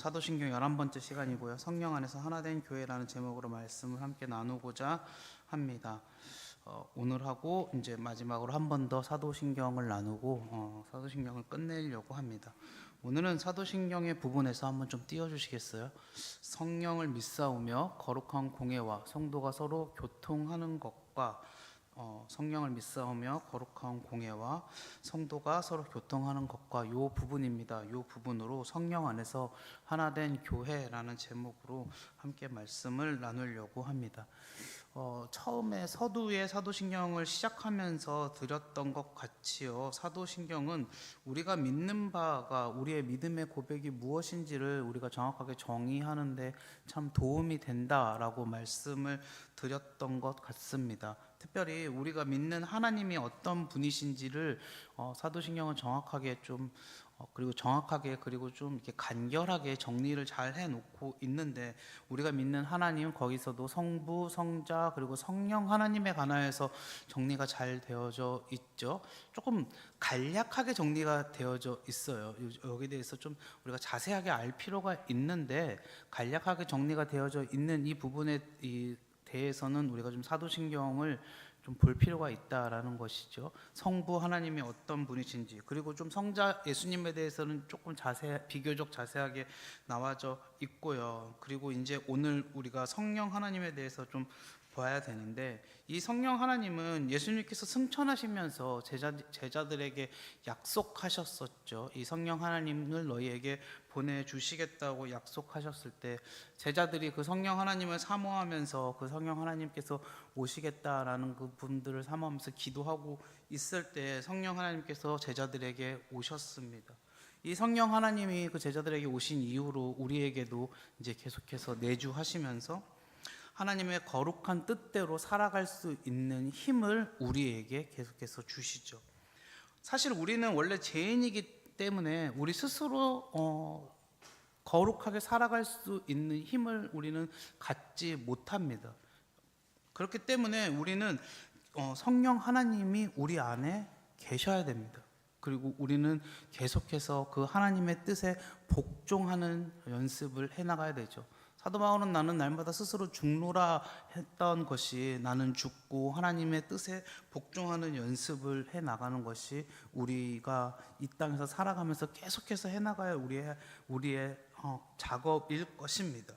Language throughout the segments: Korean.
사도신경 11번째 시간이고요. 성령 안에서 하나된 교회라는 제목으로 말씀을 함께 나누고자 합니다. 오늘 하고 이제 마지막으로 한 번 더 사도신경을 나누고 사도신경을 끝내려고 합니다. 오늘은 사도신경의 부분에서 한번 좀 띄워주시겠어요? 성령을 믿사오며 거룩한 공회와 성도가 서로 교통하는 것과 성령을 믿사오며 거룩한 공회와 성도가 서로 교통하는 것과 요 부분입니다. 요 부분으로 성령 안에서 하나된 교회라는 제목으로 함께 말씀을 나누려고 합니다. 처음에 서두에 사도신경을 시작하면서 드렸던 것 같이요, 사도신경은 우리가 믿는 바가 우리의 믿음의 고백이 무엇인지를 우리가 정확하게 정의하는데 참 도움이 된다라고 말씀을 드렸던 것 같습니다. 특별히 우리가 믿는 하나님이 어떤 분이신지를 사도신경은 정확하게 그리고 좀 이렇게 간결하게 정리를 잘 해놓고 있는데, 우리가 믿는 하나님, 거기서도 성부, 성자, 그리고 성령 하나님에 관하여서 정리가 잘 되어져 있죠. 조금 간략하게 정리가 되어져 있어요. 여기에 대해서 좀 우리가 자세하게 알 필요가 있는데, 간략하게 정리가 되어져 있는 이 부분에 대해서는 우리가 좀 사도신경을 좀 볼 필요가 있다라는 것이죠. 성부 하나님이 어떤 분이신지, 그리고 좀 성자 예수님에 대해서는 조금 비교적 자세하게 나와져 있고요. 그리고 이제 오늘 우리가 성령 하나님에 대해서 좀 봐야 되는데, 이 성령 하나님은 예수님께서 승천하시면서 제자들에게 약속하셨었죠. 이 성령 하나님을 너희에게 보내주시겠다고 약속하셨을 때, 제자들이 그 성령 하나님을 사모하면서 그 성령 하나님께서 오시겠다라는 그 분들을 사모하면서 기도하고 있을 때 성령 하나님께서 제자들에게 오셨습니다. 이 성령 하나님이 그 제자들에게 오신 이후로 우리에게도 이제 계속해서 내주하시면서 하나님의 거룩한 뜻대로 살아갈 수 있는 힘을 우리에게 계속해서 주시죠. 사실 우리는 원래 죄인이기 때문에 우리 스스로 거룩하게 살아갈 수 있는 힘을 우리는 갖지 못합니다. 그렇기 때문에 우리는 성령 하나님이 우리 안에 계셔야 됩니다. 그리고 우리는 계속해서 그 하나님의 뜻에 복종하는 연습을 해나가야 되죠. 사도 바울은 나는 날마다 스스로 죽노라 했던 것이, 나는 죽고 하나님의 뜻에 복종하는 연습을 해나가는 것이 우리가 이 땅에서 살아가면서 계속해서 해나가야 우리의 작업일 것입니다.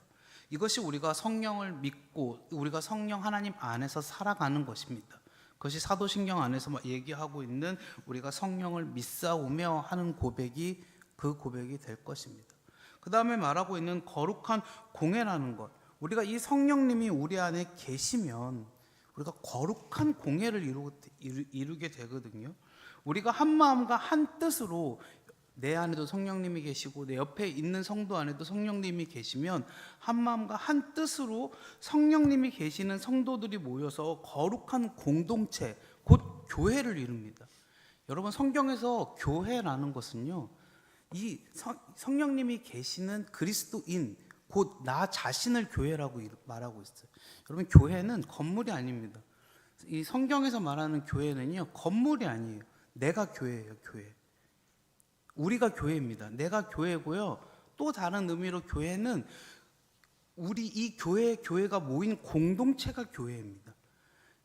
이것이 우리가 성령을 믿고 우리가 성령 하나님 안에서 살아가는 것입니다. 그것이 사도신경 안에서 얘기하고 있는 우리가 성령을 믿사오며 하는 고백이 그 고백이 될 것입니다. 그 다음에 말하고 있는 거룩한 공회라는 것, 우리가 이 성령님이 우리 안에 계시면 우리가 거룩한 공회를 이루게 되거든요. 우리가 한 마음과 한 뜻으로, 내 안에도 성령님이 계시고 내 옆에 있는 성도 안에도 성령님이 계시면 한 마음과 한 뜻으로 성령님이 계시는 성도들이 모여서 거룩한 공동체, 곧 교회를 이룹니다. 여러분, 성경에서 교회라는 것은요, 이 성령님이 계시는 그리스도인, 곧 나 자신을 교회라고 말하고 있어요. 여러분, 교회는 건물이 아닙니다. 이 성경에서 말하는 교회는요, 건물이 아니에요. 내가 교회예요. 교회. 우리가 교회입니다. 내가 교회고요. 또 다른 의미로 교회는 우리 이 교회가 모인 공동체가 교회입니다.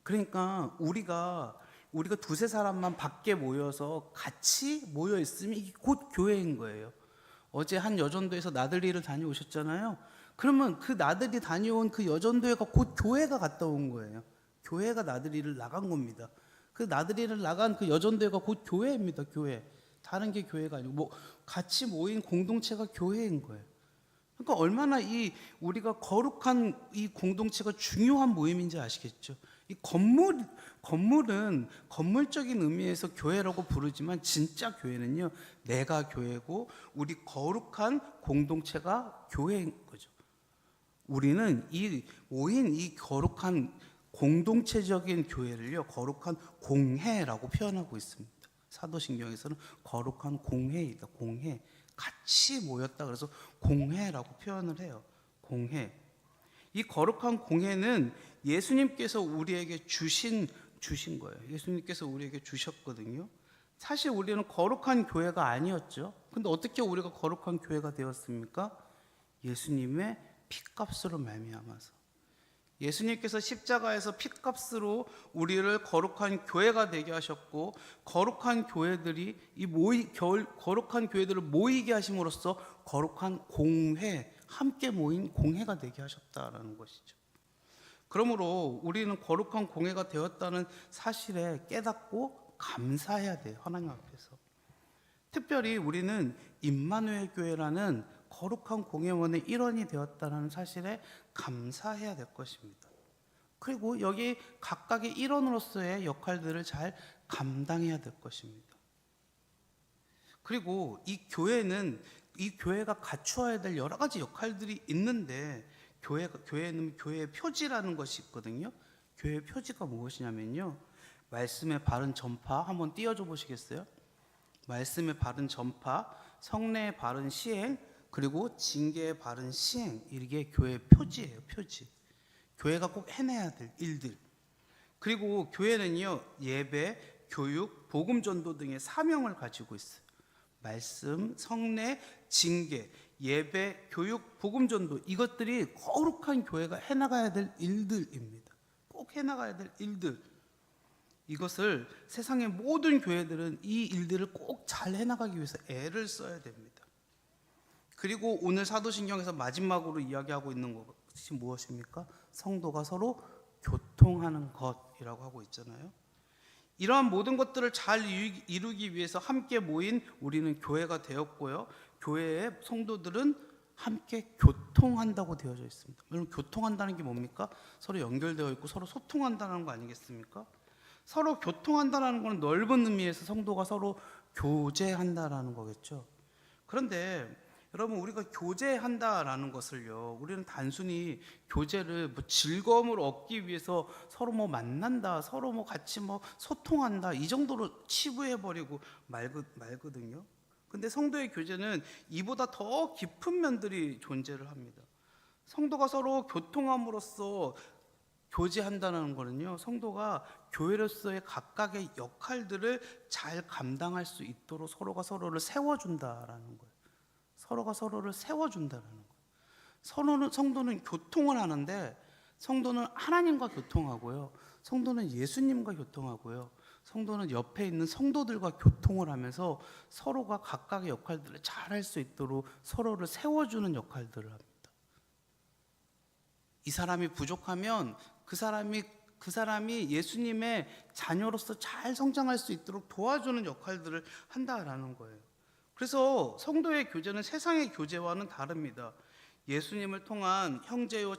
그러니까 우리가 두세 사람만 밖에 모여서 같이 모여 있으면 이게 곧 교회인 거예요. 어제 한 여전도에서 나들이를 다녀오셨잖아요. 그러면 그 나들이 다녀온 그 여전도회가 곧 교회가 갔다 온 거예요. 교회가 나들이를 나간 겁니다. 그 나들이를 나간 그 여전도회가 곧 교회입니다. 교회. 다른 게 교회가 아니고 같이 모인 공동체가 교회인 거예요. 그러니까 얼마나 우리가 거룩한 이 공동체가 중요한 모임인지 아시겠죠? 이 건물은 건물적인 의미에서 교회라고 부르지만, 진짜 교회는요, 내가 교회고 우리 거룩한 공동체가 교회인 거죠. 우리는 모인 이 거룩한 공동체적인 교회를요, 거룩한 공회라고 표현하고 있습니다. 사도신경에서는 거룩한 공회이다. 공회. 같이 모였다 그래서 공회라고 표현을 해요. 공회. 이 거룩한 공회는 예수님께서 우리에게 주신 거예요. 예수님께서 우리에게 주셨거든요. 사실 우리는 거룩한 교회가 아니었죠. 근데 어떻게 우리가 거룩한 교회가 되었습니까? 예수님의 피값으로 말미암아서. 예수님께서 십자가에서 피값으로 우리를 거룩한 교회가 되게 하셨고, 거룩한 교회들이 거룩한 교회들을 모이게 하심으로써 거룩한 공회, 함께 모인 공회가 되게 하셨다라는 것이죠. 그러므로 우리는 거룩한 공회가 되었다는 사실에 깨닫고 감사해야 돼요, 하나님 앞에서. 특별히 우리는 임마누엘 교회라는 거룩한 공회원의 일원이 되었다는 사실에 감사해야 될 것입니다. 그리고 여기 각각의 일원으로서의 역할들을 잘 감당해야 될 것입니다. 그리고 이 교회가 갖추어야 될 여러 가지 역할들이 있는데, 교회는 교회의 표지라는 것이 있거든요. 교회의 표지가 무엇이냐면요, 말씀의 바른 전파, 한번 띄워줘 보시겠어요? 말씀의 바른 전파, 성례의 바른 시행, 그리고 징계의 바른 시행, 이게 교회의 표지예요. 표지. 교회가 꼭 해내야 될 일들. 그리고 교회는요, 예배, 교육, 복음 전도 등의 사명을 가지고 있어요. 말씀, 성례, 징계, 예배, 교육, 복음 전도, 이것들이 거룩한 교회가 해나가야 될 일들입니다. 꼭 해나가야 될 일들. 이것을 세상의 모든 교회들은 이 일들을 꼭 잘 해나가기 위해서 애를 써야 됩니다. 그리고 오늘 사도신경에서 마지막으로 이야기하고 있는 것이 무엇입니까? 성도가 서로 교통하는 것이라고 하고 있잖아요. 이러한 모든 것들을 잘 이루기 위해서 함께 모인 우리는 교회가 되었고요, 교회의 성도들은 함께 교통한다고 되어져 있습니다. 여러분, 교통한다는 게 뭡니까? 서로 연결되어 있고 서로 소통한다는 거 아니겠습니까? 서로 교통한다는 것은 넓은 의미에서 성도가 서로 교제한다라는 거겠죠. 그런데 여러분, 우리가 교제한다라는 것을요, 우리는 단순히 교제를 즐거움을 얻기 위해서 서로 만난다, 서로 같이 소통한다, 이 정도로 치부해버리고 말거든요. 근데 성도의 교제는 이보다 더 깊은 면들이 존재를 합니다. 성도가 서로 교통함으로써 교제한다는 것은요, 성도가 교회로서의 각각의 역할들을 잘 감당할 수 있도록 서로가 서로를 세워준다라는 거예요. 서로가 서로를 세워준다는 거예요. 성도는 교통을 하는데, 성도는 하나님과 교통하고요, 성도는 예수님과 교통하고요, 성도는 옆에 있는 성도들과 교통을 하면서 서로가 각각의 역할들을 잘 할 수 있도록 서로를 세워주는 역할들을 합니다. 이 사람이 부족하면 그 사람이 예수님의 자녀로서 잘 성장할 수 있도록 도와주는 역할들을 한다라는 거예요. 그래서 성도의 교제는 세상의 교제와는 다릅니다. 예수님을 통한 형제요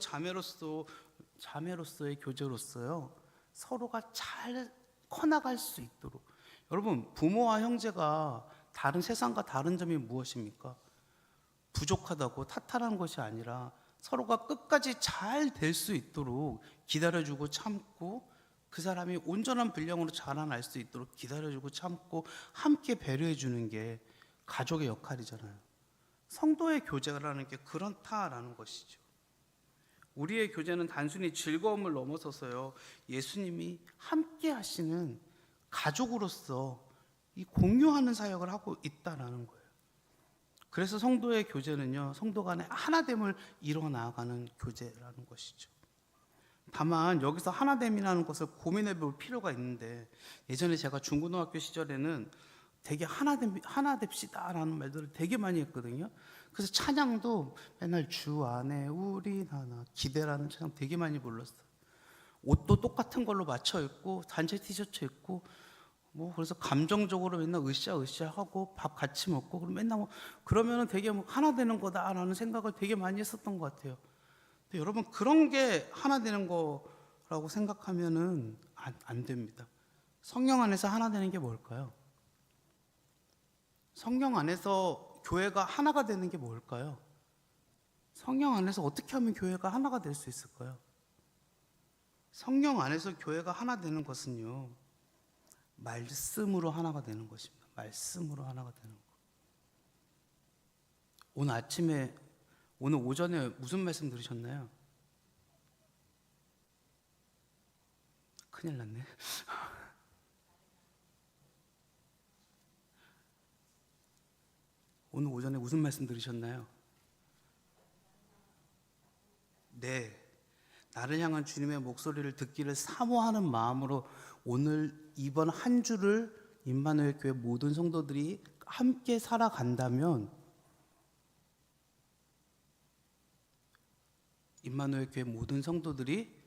자매로서의 교제로서요, 서로가 잘 커나갈 수 있도록. 여러분, 부모와 형제가 다른 세상과 다른 점이 무엇입니까? 부족하다고 탓하는 것이 아니라 서로가 끝까지 잘 될 수 있도록 기다려주고 참고, 그 사람이 온전한 분량으로 자라날 수 있도록 기다려주고 참고 함께 배려해주는 게 가족의 역할이잖아요. 성도의 교제라는 게 그렇다라는 것이죠. 우리의 교제는 단순히 즐거움을 넘어서서요, 예수님이 함께 하시는 가족으로서 이 공유하는 사역을 하고 있다라는 거예요. 그래서 성도의 교제는요, 성도 간의 하나됨을 이뤄 나아가는 교제라는 것이죠. 다만 여기서 하나됨이라는 것을 고민해 볼 필요가 있는데, 예전에 제가 중고등학교 시절에는 되게 하나 됩시다라는 말들을 되게 많이 했거든요. 그래서 찬양도 맨날 주 안에 우리 하나 기대라는 찬양 되게 많이 불렀어요. 옷도 똑같은 걸로 맞춰 입고 단체 티셔츠 입고 그래서 감정적으로 맨날 으쌰으쌰 하고 밥 같이 먹고, 그럼 맨날 그러면은 되게 하나 되는 거다라는 생각을 되게 많이 했었던 것 같아요. 근데 여러분, 그런 게 하나 되는 거라고 생각하면은 안 됩니다. 성령 안에서 하나 되는 게 뭘까요? 성령 안에서 교회가 하나가 되는 게 뭘까요? 성령 안에서 어떻게 하면 교회가 하나가 될 수 있을까요? 성령 안에서 교회가 하나 되는 것은요, 말씀으로 하나가 되는 것입니다. 말씀으로 하나가 되는 것. 오늘 오전에 무슨 말씀 들으셨나요? 큰일 났네. 오늘 오전에 무슨 말씀 들으셨나요? 네, 나를 향한 주님의 목소리를 듣기를 사모하는 마음으로 오늘 이번 한 주를 임마누엘 교회 모든 성도들이 함께 살아간다면 임마누엘 교회 모든 성도들이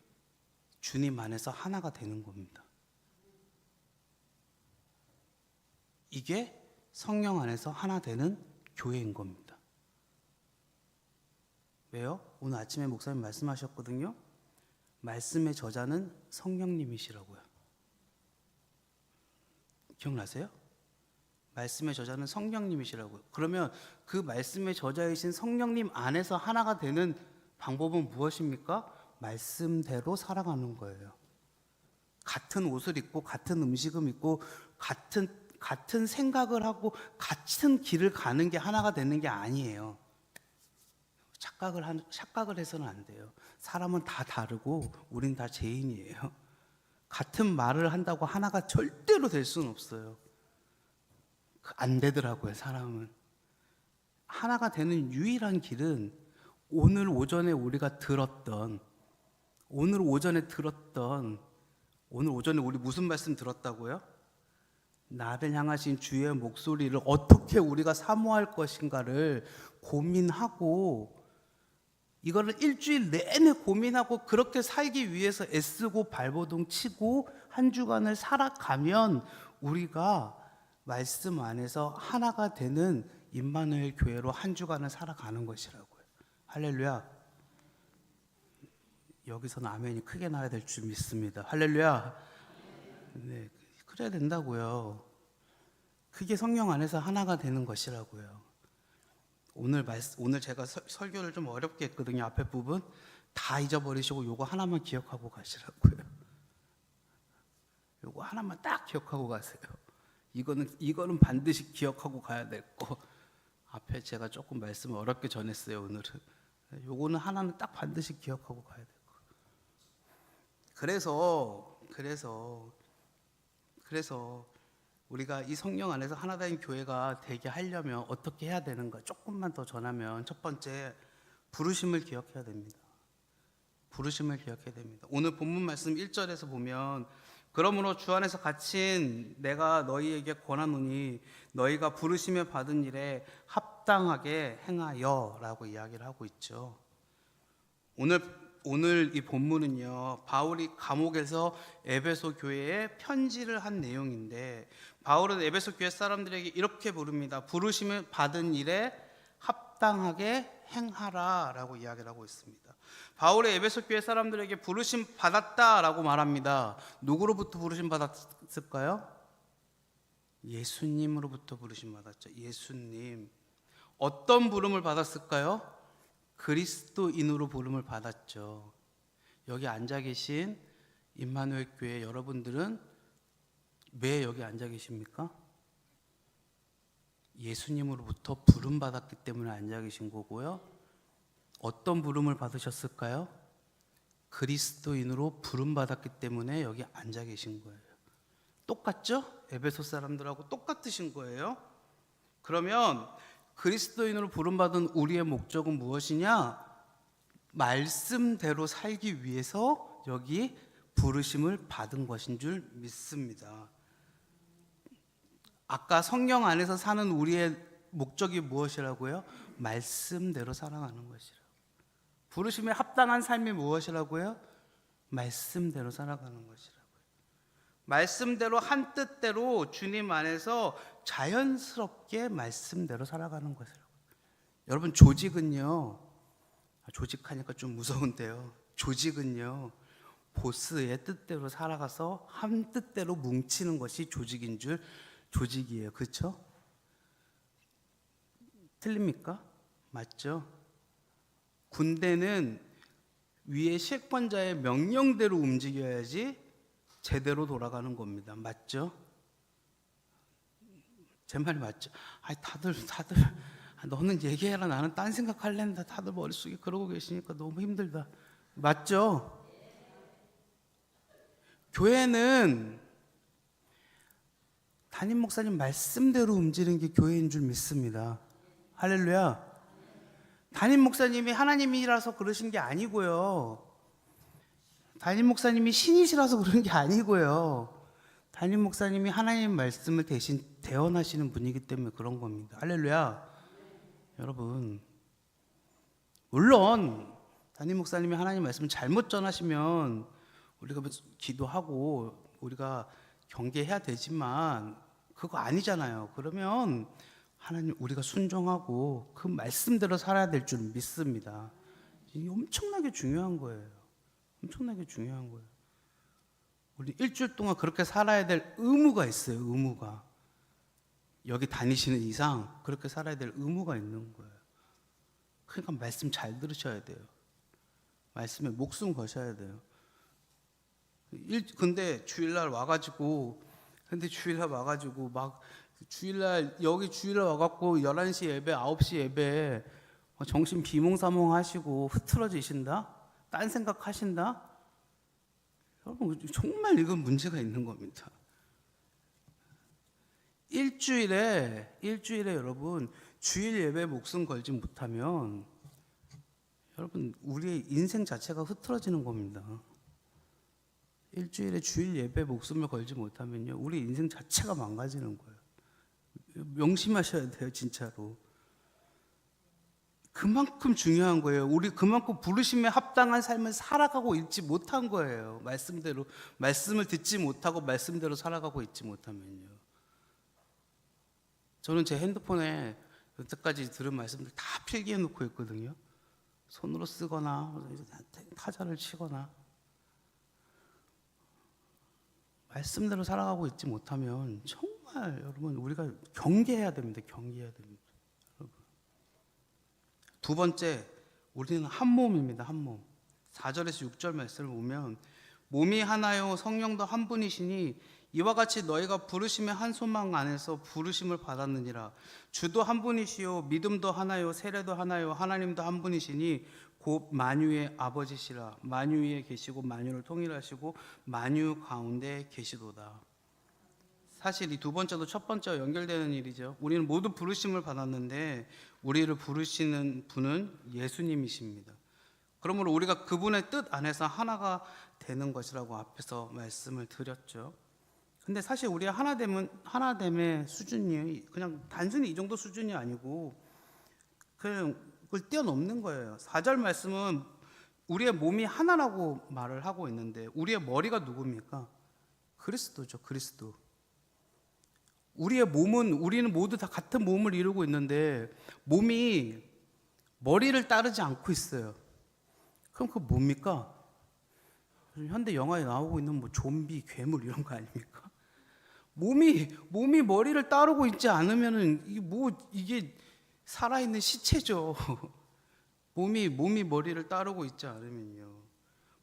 주님 안에서 하나가 되는 겁니다. 이게 성령 안에서 하나 되는 교회인 겁니다. 왜요? 오늘 아침에 목사님 말씀하셨거든요. 말씀의 저자는 성령님이시라고요. 기억나세요? 말씀의 저자는 성령님이시라고요. 그러면 그 말씀의 저자이신 성령님 안에서 하나가 되는 방법은 무엇입니까? 말씀대로 살아가는 거예요. 같은 옷을 입고 같은 음식을 먹고 같은 생각을 하고 같은 길을 가는 게 하나가 되는 게 아니에요. 착각을 해서는 안 돼요. 사람은 다 다르고 우린 다 죄인이에요. 같은 말을 한다고 하나가 절대로 될 수는 없어요. 안 되더라고요, 사람은. 하나가 되는 유일한 길은 오늘 오전에 우리가 들었던, 오늘 오전에 우리 무슨 말씀 들었다고요? 나를 향하신 주의 목소리를 어떻게 우리가 사모할 것인가를 고민하고, 이거를 일주일 내내 고민하고 그렇게 살기 위해서 애쓰고 발버둥 치고 한 주간을 살아가면 우리가 말씀 안에서 하나가 되는 임마누엘 교회로 한 주간을 살아가는 것이라고요. 할렐루야. 여기서는 아멘이 크게 나야 될 줄 믿습니다. 할렐루야. 네, 그래야 된다고요. 그게 성령 안에서 하나가 되는 것이라고요. 오늘 제가 설교를 좀 어렵게 했거든요. 앞에 부분 다 잊어버리시고 요거 하나만 기억하고 가시라고요. 요거 하나만 딱 기억하고 가세요. 이거는 반드시 기억하고 가야 될 거. 앞에 제가 조금 말씀을 어렵게 전했어요. 오늘은 요거는 하나는 딱 반드시 기억하고 가야 될 거. 그래서 우리가 이 성령 안에서 하나 된 교회가 되게 하려면 어떻게 해야 되는가 조금만 더 전하면, 첫 번째, 부르심을 기억해야 됩니다. 부르심을 기억해야 됩니다. 오늘 본문 말씀 1절에서 보면, 그러므로 주 안에서 갇힌 내가 너희에게 권하노니 너희가 부르심에 받은 일에 합당하게 행하여 라고 이야기를 하고 있죠. 오늘 이 본문은요, 바울이 감옥에서 에베소 교회에 편지를 한 내용인데, 바울은 에베소 교회 사람들에게 이렇게 부릅니다. 부르심을 받은 일에 합당하게 행하라 라고 이야기를 하고 있습니다. 바울의 에베소 교회 사람들에게 부르심 받았다라고 말합니다. 누구로부터 부르심 받았을까요? 예수님으로부터 부르심 받았죠. 예수님. 어떤 부름을 받았을까요? 그리스도인으로 부름을 받았죠. 여기 앉아 계신 임마누엘 교회 여러분들은 왜 여기 앉아 계십니까? 예수님으로부터 부름 받았기 때문에 앉아 계신 거고요. 어떤 부름을 받으셨을까요? 그리스도인으로 부름 받았기 때문에 여기 앉아 계신 거예요. 똑같죠? 에베소 사람들하고 똑같으신 거예요. 그러면 그리스도인으로 부름받은 우리의 목적은 무엇이냐? 말씀대로 살기 위해서 여기 부르심을 받은 것인 줄 믿습니다. 아까 성령 안에서 사는 우리의 목적이 무엇이라고요? 말씀대로 살아가는 것이라고. 부르심에 합당한 삶이 무엇이라고요? 말씀대로 살아가는 것이라고요. 말씀대로 한 뜻대로 주님 안에서 자연스럽게 말씀대로 살아가는 것이라고요. 여러분, 조직은요, 조직하니까 좀 무서운데요, 조직은요 보스의 뜻대로 살아가서 한 뜻대로 뭉치는 것이 조직인 줄 조직이에요. 그렇죠? 틀립니까? 맞죠? 군대는 위에 실권자의 명령대로 움직여야지 제대로 돌아가는 겁니다. 맞죠? 제 말이 맞죠? 아니, 다들 너는 얘기해라, 나는 딴 생각할랜다. 다들 머릿속에 그러고 계시니까 너무 힘들다. 맞죠? 교회는 담임 목사님 말씀대로 움직이는 게 교회인 줄 믿습니다. 할렐루야. 담임 목사님이 하나님이라서 그러신 게 아니고요. 담임 목사님이 신이시라서 그런 게 아니고요. 담임 목사님이 하나님 말씀을 대신 대언하시는 분이기 때문에 그런 겁니다. 할렐루야. 여러분, 물론 담임 목사님이 하나님 말씀을 잘못 전하시면 우리가 기도하고 우리가 경계해야 되지만 그거 아니잖아요. 그러면 하나님 우리가 순종하고 그 말씀대로 살아야 될 줄 믿습니다. 이게 엄청나게 중요한 거예요. 엄청나게 중요한 거예요. 우리 일주일 동안 그렇게 살아야 될 의무가 있어요. 의무가. 여기 다니시는 이상 그렇게 살아야 될 의무가 있는 거예요. 그러니까 말씀 잘 들으셔야 돼요. 말씀에 목숨 거셔야 돼요. 근데 주일날 와가지고 막 주일날 와갖고 11시 예배, 9시 예배 정신 비몽사몽 하시고 흐트러지신다? 딴 생각 하신다? 여러분, 정말 이건 문제가 있는 겁니다. 일주일에 여러분 주일 예배 목숨 걸지 못하면 여러분 우리의 인생 자체가 흐트러지는 겁니다. 일주일에 주일 예배 목숨을 걸지 못하면요 우리 인생 자체가 망가지는 거예요. 명심하셔야 돼요. 진짜로 그만큼 중요한 거예요. 우리 그만큼 부르심에 합당한 삶을 살아가고 있지 못한 거예요. 말씀대로 말씀을 듣지 못하고 말씀대로 살아가고 있지 못하면요. 저는 제 핸드폰에 여태까지 들은 말씀들 다 필기해 놓고 있거든요. 손으로 쓰거나 타자를 치거나. 말씀대로 살아가고 있지 못하면 정말 여러분 우리가 경계해야 됩니다. 경계해야 됩니다. 여러분. 두 번째, 우리는 한 몸입니다. 한 몸. 4절에서 6절 말씀을 보면 몸이 하나요 성령도 한 분이시니 이와 같이 너희가 부르심의 한 소망 안에서 부르심을 받았느니라. 주도 한 분이시요 믿음도 하나요 세례도 하나요 하나님도 한 분이시니 곧 만유의 아버지시라. 만유 위에 계시고 만유를 통일하시고 만유 가운데 계시도다. 사실 이 두 번째도 첫 번째와 연결되는 일이죠. 우리는 모두 부르심을 받았는데 우리를 부르시는 분은 예수님이십니다. 그러므로 우리가 그분의 뜻 안에서 하나가 되는 것이라고 앞에서 말씀을 드렸죠. 근데 사실 우리의 하나됨의 수준이 그냥 단순히 이 정도 수준이 아니고 그냥 그걸 뛰어넘는 거예요. 4절 말씀은 우리의 몸이 하나라고 말을 하고 있는데 우리의 머리가 누굽니까? 그리스도죠. 그리스도. 우리는 모두 다 같은 몸을 이루고 있는데 몸이 머리를 따르지 않고 있어요. 그럼 그거 뭡니까? 현대 영화에 나오고 있는 뭐 좀비, 괴물 이런 거 아닙니까? 몸이 머리를 따르고 있지 않으면은 이게 살아있는 시체죠. 몸이 머리를 따르고 있지 않으면요.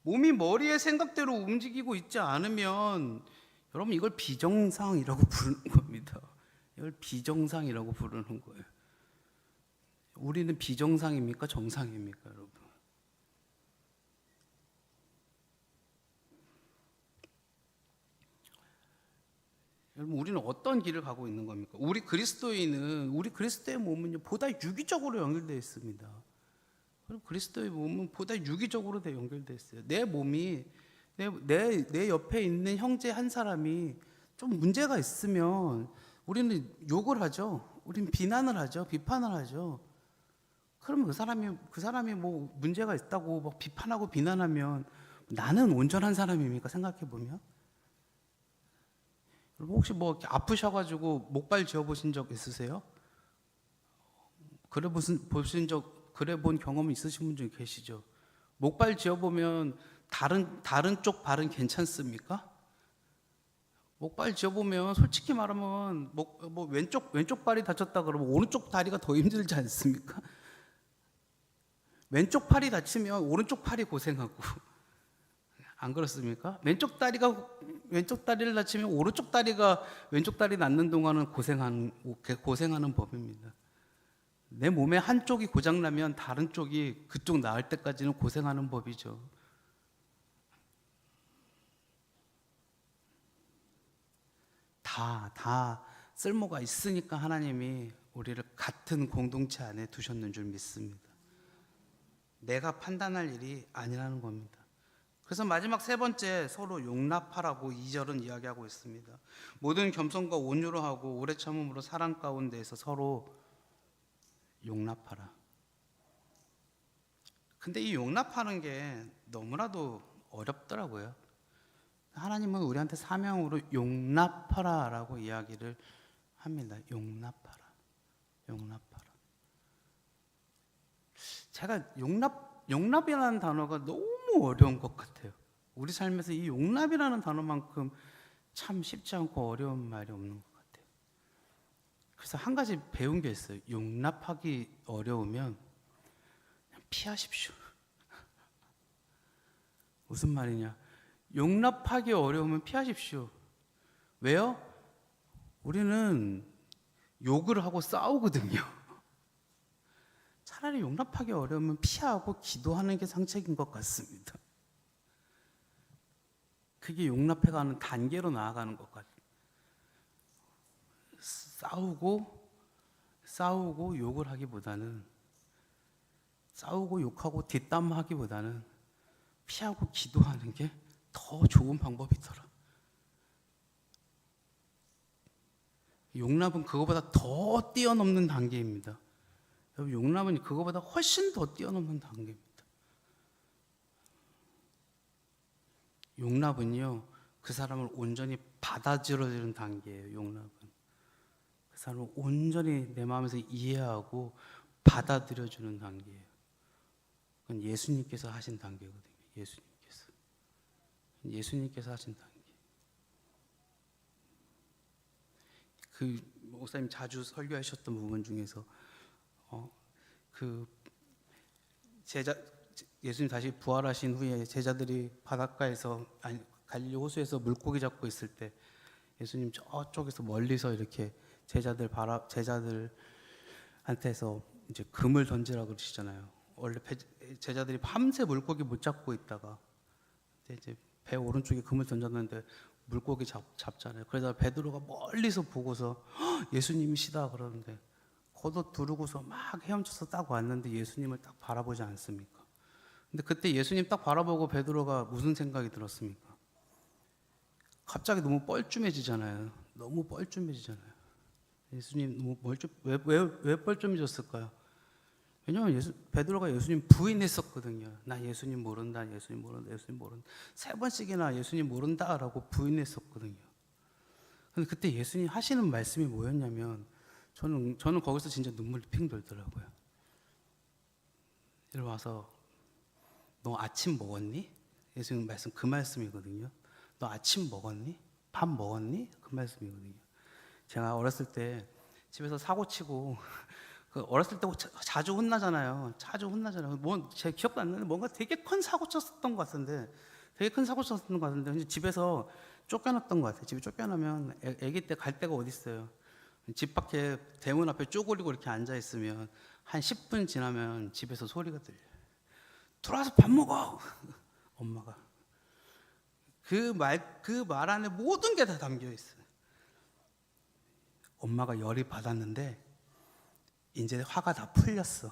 몸이 머리의 생각대로 움직이고 있지 않으면 여러분 이걸 비정상이라고 부르는 겁니다. 이걸 비정상이라고 부르는 거예요. 우리는 비정상입니까? 정상입니까, 여러분? 여러분 우리는 어떤 길을 가고 있는 겁니까? 우리 그리스도의 몸은요 보다 유기적으로 연결되어 있습니다. 그리스도의 몸은 보다 유기적으로 연결되어 있어요. 내 몸이 내 옆에 있는 형제 한 사람이 좀 문제가 있으면 우리는 욕을 하죠. 우리는 비난을 하죠. 비판을 하죠. 그러면 그 사람이 뭐 문제가 있다고 막 비판하고 비난하면 나는 온전한 사람입니까? 생각해 보면. 혹시 뭐 아프셔 가지고 목발 지어 보신 적 있으세요? 그래 본 경험이 있으신 분 중에 계시죠? 목발 지어 보면 다른 쪽 발은 괜찮습니까? 목발 지어 보면 솔직히 말하면 뭐 왼쪽 발이 다쳤다 그러면 오른쪽 다리가 더 힘들지 않습니까? 왼쪽 팔이 다치면 오른쪽 팔이 고생하고 안 그렇습니까? 왼쪽 다리를 다치면 오른쪽 다리가 왼쪽 다리 낫는 동안은 고생하는 법입니다. 내 몸의 한쪽이 고장나면 다른 쪽이 그쪽 나을 때까지는 고생하는 법이죠. 다 쓸모가 있으니까 하나님이 우리를 같은 공동체 안에 두셨는 줄 믿습니다. 내가 판단할 일이 아니라는 겁니다. 그래서 마지막 세 번째, 서로 용납하라고 2절은 이야기하고 있습니다. 모든 겸손과 온유로 하고 오래 참음으로 사랑 가운데에서 서로 용납하라. 근데 이 용납하는 게 너무나도 어렵더라고요. 하나님은 우리한테 사명으로 용납하라라고 이야기를 합니다. 용납하라. 용납하라. 제가 용납이라는 단어가 너무 어려운 것 같아요. 우리 삶에서 이 용납이라는 단어만큼 참 쉽지 않고 어려운 말이 없는 것 같아요. 그래서 한 가지 배운 게 있어요. 용납하기 어려우면 그냥 피하십시오. 무슨 말이냐? 용납하기 어려우면 피하십시오. 왜요? 우리는 욕을 하고 싸우거든요. 차라리 용납하기 어려우면 피하고 기도하는 게 상책인 것 같습니다. 그게 용납해가는 단계로 나아가는 것 같아요. 싸우고 욕을 하기보다는, 싸우고 욕하고 뒷담화하기보다는 피하고 기도하는 게 더 좋은 방법이더라. 용납은 그거보다 더 뛰어넘는 단계입니다. 여러분, 용납은 그거보다 훨씬 더 뛰어넘는 단계입니다. 용납은요, 그 사람을 온전히 받아들여주는 단계예요. 용납은 그 사람을 온전히 내 마음에서 이해하고 받아들여주는 단계예요. 그건 예수님께서 하신 단계거든요. 예수님께서 하신 단계. 그 목사님 자주 설교하셨던 부분 중에서 그 예수님 다시 부활하신 후에 제자들이 바닷가에서, 아니 갈릴리 호수에서 물고기 잡고 있을 때 예수님 저쪽에서 멀리서 이렇게 제자들한테서 이제 금을 던지라고 그러시잖아요. 원래 제자들이 밤새 물고기 못 잡고 있다가 이제 배 오른쪽에 금을 던졌는데 물고기 잡잖아요. 그러다 베드로가 멀리서 보고서 예수님이시다 그러는데 겉옷 두르고서 막 헤엄쳐서 딱 왔는데 예수님을 딱 바라보지 않습니까? 근데 그때 예수님 딱 바라보고 베드로가 무슨 생각이 들었습니까? 갑자기 너무 뻘쭘해지잖아요. 너무 뻘쭘해지잖아요. 예수님 너무 왜 뻘쭘해졌을까요? 왜냐하면 베드로가 예수님 부인했었거든요. 나 예수님 모른다. 세 번씩이나 예수님 모른다라고 부인했었거든요. 근데 그때 예수님 하시는 말씀이 뭐였냐면, 저는 거기서 진짜 눈물이 핑 돌더라고요. 이리 와서 너 아침 먹었니? 예수님 말씀 그 말씀이거든요. 너 아침 먹었니? 밥 먹었니? 그 말씀이거든요. 제가 어렸을 때 집에서 사고 치고 어렸을 때 자주 혼나잖아요. 제 기억도 안 나는데 뭔가 되게 큰 사고 쳤었던 것 같은데, 집에서 쫓겨났던 것 같아요. 집에 쫓겨나면 아기 때 갈 데가 어디 있어요. 집 밖에 대문 앞에 쪼그리고 이렇게 앉아 있으면 한 10분 지나면 집에서 소리가 들려요. 들어와서 밥 먹어. 엄마가. 그 말 안에 모든 게 다 담겨 있어요. 엄마가 열이 받았는데 이제 화가 다 풀렸어.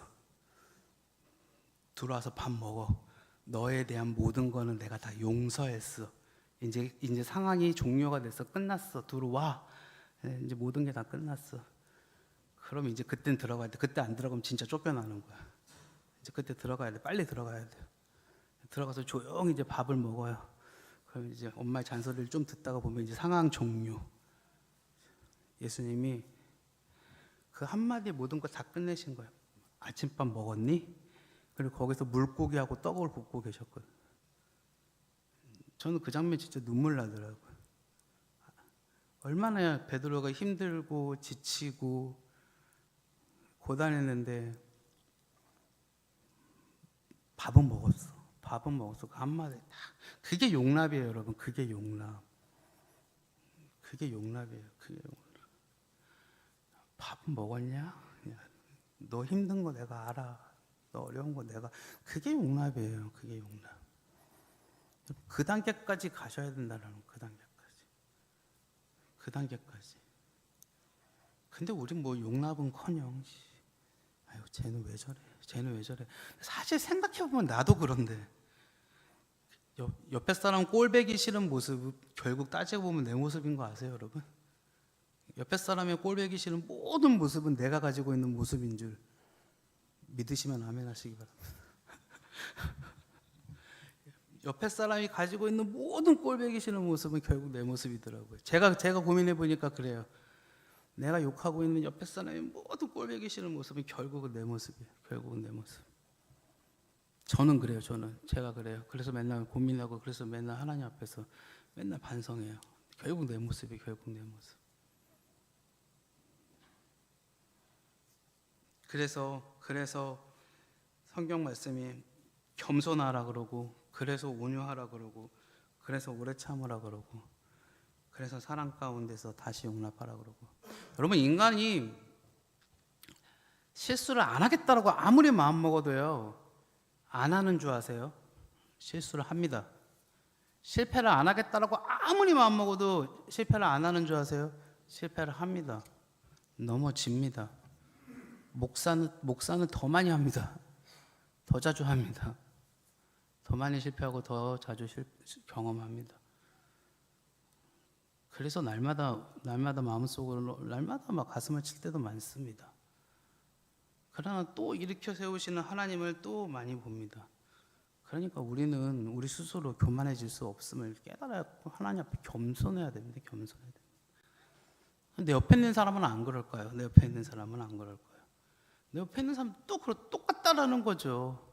들어와서 밥 먹어. 너에 대한 모든 거는 내가 다 용서했어. 이제 상황이 종료가 돼서 끝났어. 들어와. 이제 모든 게 다 끝났어. 그럼 이제 그땐 들어가야 돼. 그때 안 들어가면 진짜 쫓겨나는 거야. 이제 그때 들어가야 돼. 빨리 들어가야 돼. 들어가서 조용히 이제 밥을 먹어요. 그럼 이제 엄마의 잔소리를 좀 듣다가 보면 이제 상황 종료. 예수님이 그 한마디에 모든 걸 다 끝내신 거예요. 아침밥 먹었니? 그리고 거기서 물고기하고 떡을 볶고 계셨거든요. 저는 그 장면 진짜 눈물 나더라고요. 얼마나 베드로가 힘들고 지치고 고단했는데 밥은 먹었어. 그 한마디 딱. 그게 용납이에요, 여러분. 그게 용납이에요. 밥은 먹었냐? 너 힘든 거 내가 알아. 너 어려운 거 내가. 그게 용납이에요. 그 단계까지 가셔야 된다는 거. 그 단계까지. 근데 우리 뭐 용납은커녕, 아유 쟤는 왜 저래? 쟤는 왜 저래? 사실 생각해보면 나도 그런데 옆에 사람 꼴배기 싫은 모습 결국 따지고 보면 내 모습인 거 아세요, 여러분? 옆에 사람의 꼴배기 싫은 모든 모습은 내가 가지고 있는 모습인 줄 믿으시면 아멘 하시기 바랍니다. 옆에 사람이 가지고 있는 모든 꼴배기 싫은 모습은 결국 내 모습이더라고요. 제가 고민해 보니까 그래요. 내가 욕하고 있는 옆에 사람의 모든 꼴배기 싫은 모습은 결국은 내 모습이에요. 결국은 내 모습. 저는 그래요. 제가 그래요. 그래서 맨날 고민하고 그래서 맨날 하나님 앞에서 맨날 반성해요. 결국 내 모습이 결국 내 모습. 그래서 성경 말씀이 겸손하라 그러고, 그래서 온유하라 그러고, 그래서 오래 참으라 그러고, 그래서 사랑 가운데서 다시 용납하라 그러고. 여러분, 인간이 실수를 안 하겠다라고 아무리 마음 먹어도요, 안 하는 줄 아세요? 실수를 합니다. 실패를 안 하겠다라고 아무리 마음 먹어도 실패를 안 하는 줄 아세요? 실패를 합니다. 넘어집니다. 목사는 더 많이 합니다. 더 자주 합니다. 더 많이 실패하고 더 자주 경험합니다. 그래서 날마다 마음속으로 날마다 막 가슴을 칠 때도 많습니다. 그러나 또 일으켜 세우시는 하나님을 또 많이 봅니다. 그러니까 우리는 우리 스스로 교만해질 수 없음을 깨달아야 하나님 앞에 겸손해야 됩니다. 겸손해야 됩니다. 내 옆에 있는 사람은 안 그럴까요? 내 옆에 있는 사람은 안 그럴까요? 내 옆에 있는 사람 또 똑같다라는 거죠.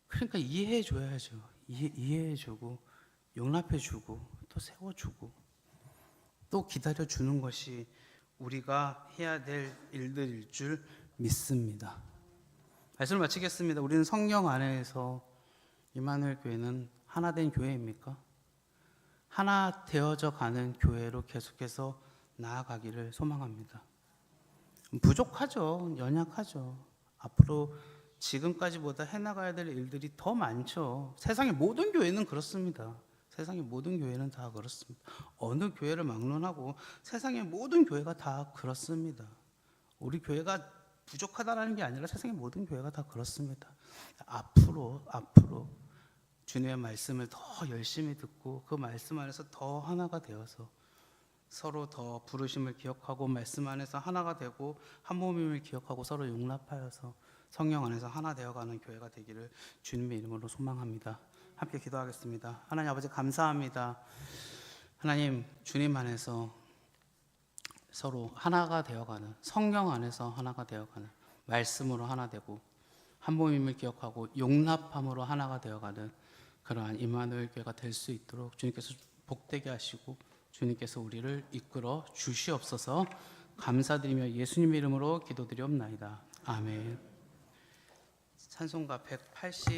그러니까 이해해 줘야죠. 이해해 주고 용납해 주고 또 세워 주고 또 기다려 주는 것이 우리가 해야 될 일들일 줄 믿습니다. 말씀을 마치겠습니다. 우리는 성령 안에서 임마누엘 교회는 하나된 교회입니까? 하나 되어져 가는 교회로 계속해서 나아가기를 소망합니다. 부족하죠. 연약하죠. 앞으로 지금까지보다 해나가야 될 일들이 더 많죠. 세상의 모든 교회는 그렇습니다. 세상의 모든 교회는 다 그렇습니다. 어느 교회를 막론하고 세상의 모든 교회가 다 그렇습니다. 우리 교회가 부족하다는 게 아니라 세상의 모든 교회가 다 그렇습니다. 앞으로 주님의 말씀을 더 열심히 듣고 그 말씀 안에서 더 하나가 되어서 서로 더 부르심을 기억하고 말씀 안에서 하나가 되고 한 몸임을 기억하고 서로 용납하여서 성령 안에서 하나 되어가는 교회가 되기를 주님의 이름으로 소망합니다. 함께 기도하겠습니다. 하나님 아버지 감사합니다. 하나님 주님 안에서 서로 하나가 되어가는 성령 안에서 하나가 되어가는 말씀으로 하나 되고 한 몸임을 기억하고 용납함으로 하나가 되어가는 그러한 임마누엘 교회가 될 수 있도록 주님께서 복되게 하시고 주님께서 우리를 이끌어 주시옵소서. 감사드리며 예수님 이름으로 기도드리옵나이다. 아멘. 찬송가 180